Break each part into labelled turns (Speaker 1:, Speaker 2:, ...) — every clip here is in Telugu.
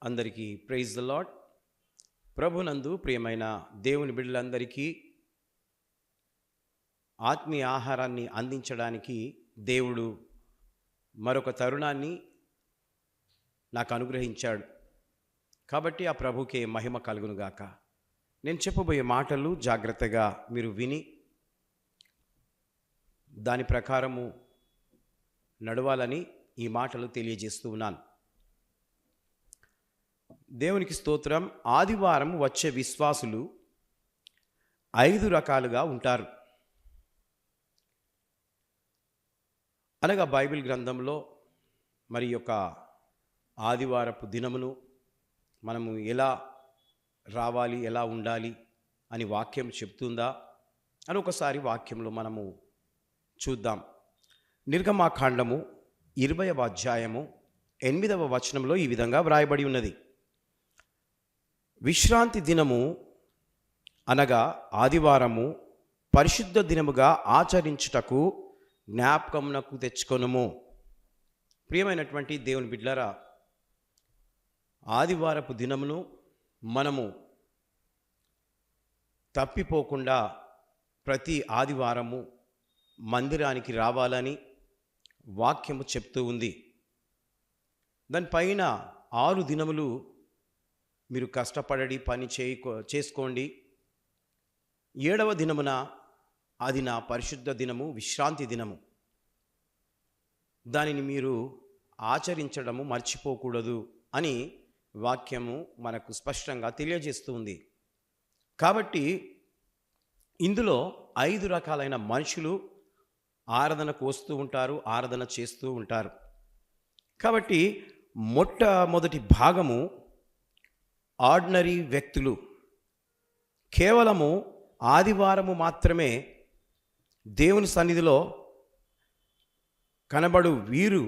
Speaker 1: అందరికీ ప్రైజ్ ద లార్డ్. ప్రభునందు ప్రియమైన దేవుని బిడ్డలందరికీ ఆత్మీయ ఆహారాన్ని అందించడానికి దేవుడు మరొక తరుణాన్ని నాకు అనుగ్రహించాడు. కాబట్టి ఆ ప్రభుకే మహిమ కలుగునుగాక. నేను చెప్పబోయే మాటలు జాగ్రత్తగా మీరు విని దాని ప్రకారము నడవాలని ఈ మాటలు తెలియజేస్తూ ఉన్నాను. దేవునికి స్తోత్రం. ఆదివారం వచ్చే విశ్వాసులు 5 రకాలుగా ఉంటారు. అనగా బైబిల్ గ్రంథంలో మరి యొక్క ఆదివారపు దినమును మనము ఎలా రావాలి, ఎలా ఉండాలి అని వాక్యం చెప్తుందా అని ఒకసారి వాక్యంలో మనము చూద్దాం. నిర్గమాకాండము 20వ అధ్యాయము 8వ వచనంలో ఈ విధంగా వ్రాయబడి ఉన్నది. విశ్రాంతి దినము అనగా ఆదివారము పరిశుద్ధ దినముగా ఆచరించుటకు జ్ఞాపకమునకు తెచ్చుకొనుము. ప్రియమైనటువంటి దేవుని బిడ్డలారా, ఆదివారపు దినమును మనము తప్పిపోకుండా ప్రతి ఆదివారము మందిరానికి రావాలని వాక్యము చెప్తూ ఉంది. దానిపైన 6 దినములు మీరు కష్టపడి పని చేసుకోండి. 7వ దినమున అది నా పరిశుద్ధ దినము, విశ్రాంతి దినము. దానిని మీరు ఆచరించడము మర్చిపోకూడదు అని వాక్యము మనకు స్పష్టంగా తెలియజేస్తుంది. కాబట్టి ఇందులో 5 రకాలైన మనుషులు ఆరాధనకు వస్తూ ఉంటారు, ఆరాధన చేస్తూ ఉంటారు. కాబట్టి మొట్టమొదటి భాగము ఆర్డినరీ వ్యక్తులు. కేవలము ఆదివారము మాత్రమే దేవుని సన్నిధిలో కనబడు వీరు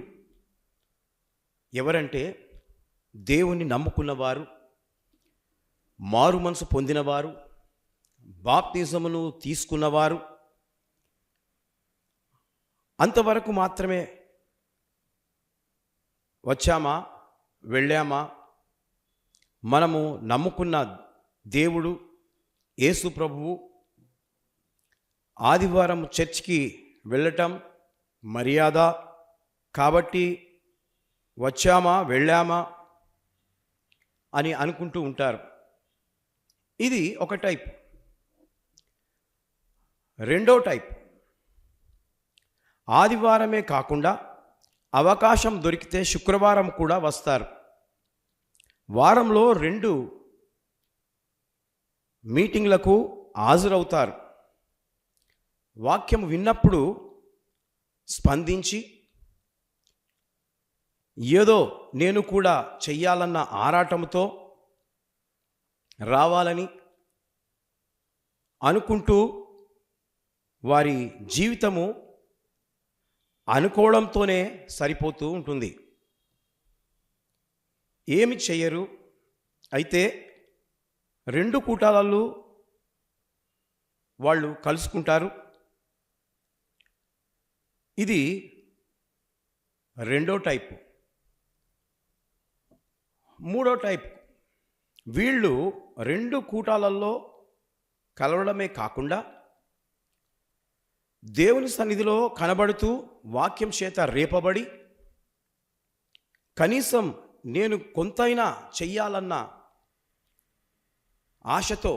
Speaker 1: ఎవరంటే దేవుని నమ్ముకున్నవారు, మారు మనసు పొందినవారు, బాప్తిజమును తీసుకున్నవారు. అంతవరకు మాత్రమే వచ్చామా, వెళ్ళామా, మనము నమ్ముకున్న దేవుడు యేసు ప్రభువు, ఆదివారం చర్చికి వెళ్ళటం మర్యాద కాబట్టి వచ్చామా, వెళ్ళామా అని అనుకుంటూ ఉంటారు. ఇది ఒక టైప్. రెండో టైప్, ఆదివారమే కాకుండా అవకాశం దొరికితే శుక్రవారం కూడా వస్తారు. వారంలో 2 మీటింగ్లకు హాజరవుతారు. వాక్యం విన్నప్పుడు స్పందించి ఏదో నేను కూడా చెయ్యాలన్న ఆరాటంతో రావాలని అనుకుంటూ వారి జీవితము అనుకోవడంతోనే సరిపోతూ ఉంటుంది. ఏమి చెయ్యరు. అయితే 2 కూటాలలో వాళ్ళు కలుసుకుంటారు. ఇది రెండో టైపు. మూడో టైప్, వీళ్ళు 2 కూటాలలో కలవడమే కాకుండా దేవుని సన్నిధిలో కనబడుతూ వాక్యం చేత రేపబడి కనీసం నేను కొంతైనా చెయ్యాలన్న ఆశతో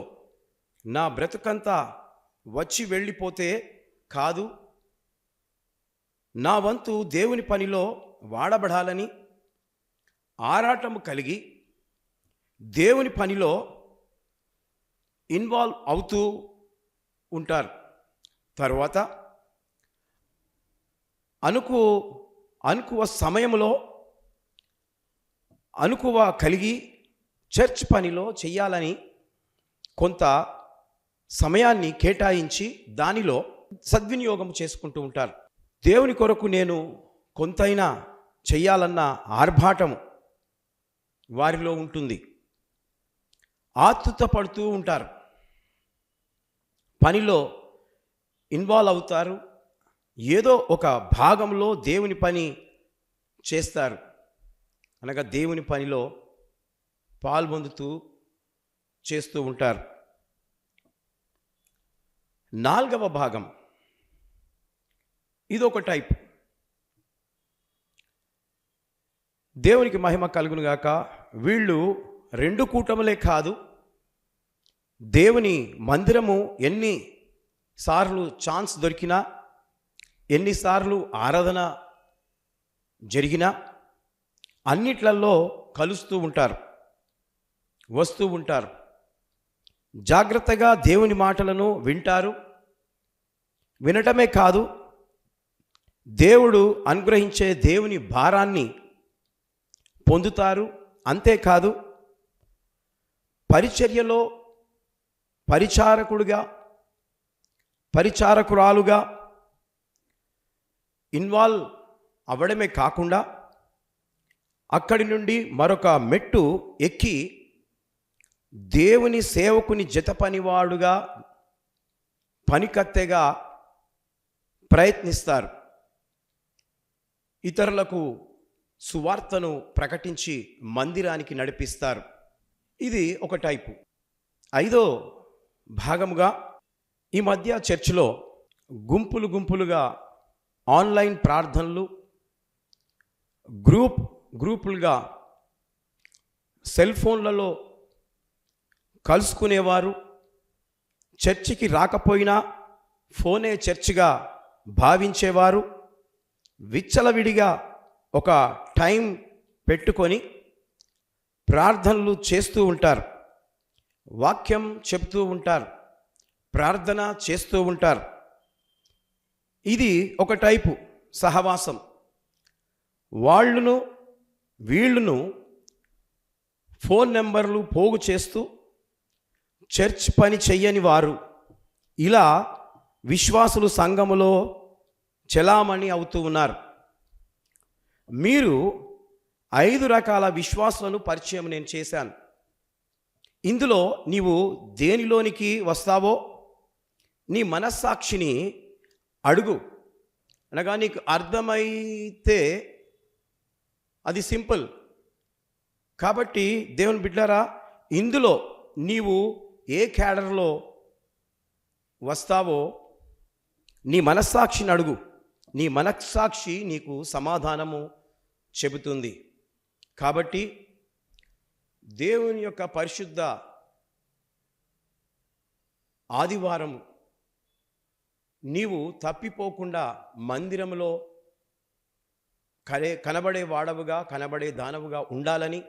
Speaker 1: నా బ్రతుకంతా వచ్చి వెళ్ళిపోతే కాదు, నా వంతు దేవుని పనిలో వాడబడాలని ఆరాటము కలిగి దేవుని పనిలో ఇన్వాల్వ్ అవుతూ ఉంటారు. తర్వాత అనుకువ సమయంలో అనుకువ కలిగి చర్చ్ పనిలో చెయ్యాలని కొంత సమయాన్ని కేటాయించి దానిలో సద్వినియోగం చేసుకుంటూ ఉంటారు. దేవుని కొరకు నేను కొంతైనా చెయ్యాలన్న ఆర్భాటము వారిలో ఉంటుంది. ఆతృత పడుతూ ఉంటారు, పనిలో ఇన్వాల్వ్ అవుతారు. ఏదో ఒక భాగంలో దేవుని పని చేస్తారు. అనగా దేవుని పనిలో పాల్పొందుతూ చేస్తూ ఉంటారు. 4వ భాగం, ఇదొక టైప్. దేవునికి మహిమ కలుగునుగాక. వీళ్ళు 2 కూటములే కాదు, దేవుని మందిరము ఎన్నిసార్లు ఛాన్స్ దొరికినా, ఎన్నిసార్లు ఆరాధన జరిగినా అన్నిట్లలో కలుస్తూ ఉంటారు, వస్తూ ఉంటారు. జాగ్రత్తగా దేవుని మాటలను వింటారు. వినటమే కాదు, దేవుడు అనుగ్రహించే దేవుని భారాన్ని పొందుతారు. అంతేకాదు, పరిచర్యలో పరిచారకుడుగా, పరిచారకురాలుగా ఇన్వాల్వ్ అవ్వడమే కాకుండా అక్కడి నుండి మరొక మెట్టు ఎక్కి దేవుని సేవకుని జత పనివాడుగా, పనికత్తెగా ప్రయత్నిస్తారు. ఇతరులకు సువార్తను ప్రకటించి మందిరానికి నడిపిస్తారు. ఇది ఒక టైపు. 5వ భాగముగా, ఈ మధ్య చర్చిలో గుంపులుగా ఆన్లైన్ ప్రార్థనలు, గ్రూపులుగా సెల్ ఫోన్లలో కలుసుకునేవారు. చర్చికి రాకపోయినా ఫోనే చర్చిగా భావించేవారు. విచ్చలవిడిగా ఒక టైం పెట్టుకొని ప్రార్థనలు చేస్తూ ఉంటారు, వాక్యం చెప్తూ ఉంటారు, ప్రార్థన చేస్తూ ఉంటారు. ఇది ఒక టైపు సహవాసం. వీళ్ళను ఫోన్ నెంబర్లు పోగు చేస్తూ చర్చ్ పని చెయ్యని వారు ఇలా విశ్వాసులు సంఘములో చెలామణి అవుతూ ఉన్నారు. మీరు 5 రకాల విశ్వాసులను పరిచయం నేను చేశాను. ఇందులో నీవు దేనిలోనికి వస్తావో నీ మనస్సాక్షిని అడుగు. అనగా నీకు అర్థమైతే అది సింపుల్. కాబట్టి దేవుని బిడ్డలారా, ఇందులో నీవు ఏ క్యాడర్లో వస్తావో నీ మనస్సాక్షిని అడుగు. నీ మనస్సాక్షి నీకు సమాధానము చెబుతుంది. కాబట్టి దేవుని యొక్క పరిశుద్ధ ఆదివారం నీవు తప్పిపోకుండా మందిరంలో కనబడే వాడవుగా, కనబడే దానవుగా ఉండాలని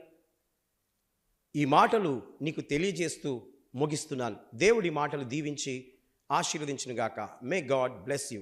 Speaker 1: ఈ మాటలు నీకు తెలియజేస్తూ ముగిస్తున్నాను. దేవుడి మాటలు దీవించి ఆశీర్వదించునుగాక. May God bless you.